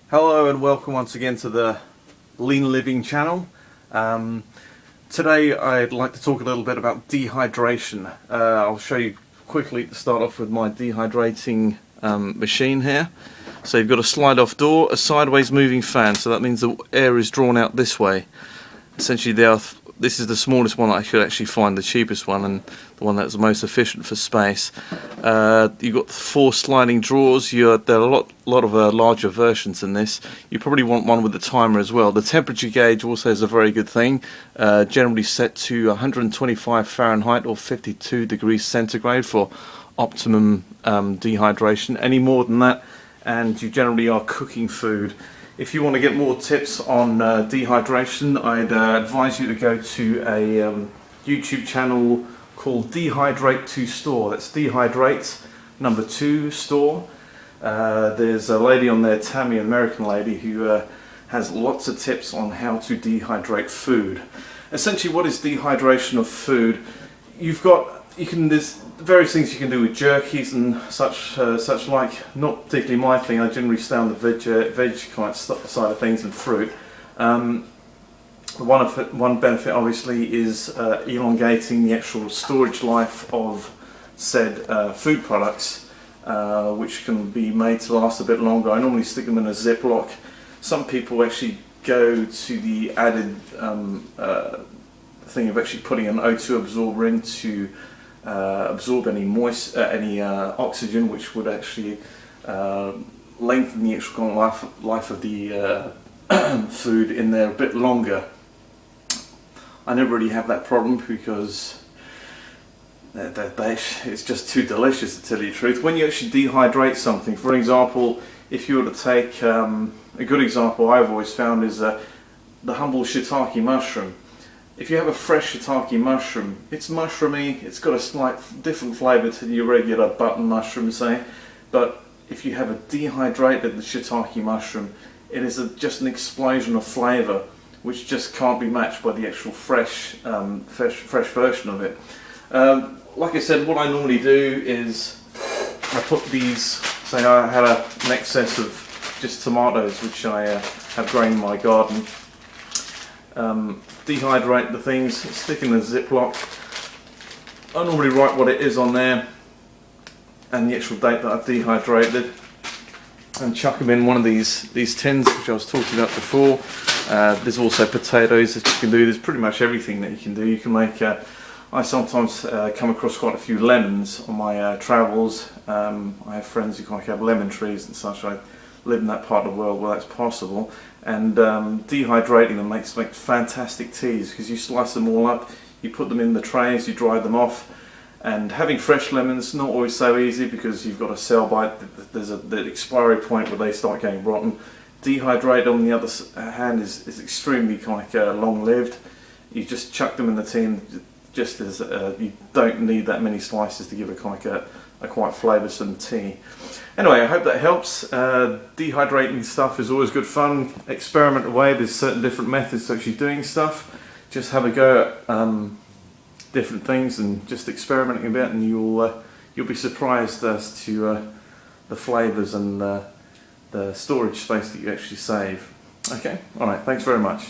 Hello and welcome once again to the Lean Living channel. Today I'd like to talk a little bit about dehydration. I'll show you quickly to start off with my dehydrating machine here. So you've got a slide off door, a sideways moving fan, so that means the air is drawn out this way. Essentially this is the smallest one that I could actually find, the cheapest one and the one that's the most efficient for space. You've got 4 sliding drawers. There are a lot of larger versions than this. You probably want one with a timer as well. The temperature gauge also is a very good thing, generally set to 125 Fahrenheit or 52 degrees centigrade for optimum dehydration. Any more than that and you generally are cooking food. If you want to get more tips on dehydration, I'd advise you to go to a YouTube channel called Dehydrate to Store. That's Dehydrate number 2 Store. There's a lady on there, Tammy, an American lady, who has lots of tips on how to dehydrate food. Essentially, what is dehydration of food? There's various things you can do with jerkies and such like. Not particularly my thing. I generally stay on the veg kind of side of things and fruit. One benefit obviously is elongating the actual storage life of said food products, which can be made to last a bit longer. I normally stick them in a Ziploc. Some people actually go to the added thing of actually putting an O2 absorber in to absorb any oxygen, which would actually lengthen the actual life of the food in there a bit longer. I never really have that problem because it's just too delicious, to tell you the truth. When you actually dehydrate something, for example, if you were to take a good example I've always found is the humble shiitake mushroom. If you have a fresh shiitake mushroom, it's mushroomy, it's got a slight different flavour to your regular button mushroom, say, but if you have a dehydrated shiitake mushroom, it is just an explosion of flavour which just can't be matched by the actual fresh version of it. Like I said, what I normally do is I put these, say I had an excess of just tomatoes which I have grown in my garden. Dehydrate the things, stick in a Ziploc. I normally write what it is on there and the actual date that I've dehydrated, and chuck them in one of these tins which I was talking about before. There's also potatoes that you can do. There's pretty much everything that you can do. You can make. I sometimes come across quite a few lemons on my travels. I have friends who have lemon trees and such. I live in that part of the world where that's possible, and dehydrating them makes fantastic teas, because you slice them all up, you put them in the trays, you dry them off. And having fresh lemons not always so easy, because you've got a sell by. There's the expiry point where they start getting rotten. Dehydrate on the other hand is extremely long lived. You just chuck them in the tin, just as you don't need that many slices to give a quite flavoursome tea. Anyway, I hope that helps. Dehydrating stuff is always good fun. Experiment away. There's certain different methods to actually doing stuff. Just have a go at different things and just experimenting a bit, and you'll be surprised as to the flavours and the storage space that you actually save. Okay, alright, thanks very much.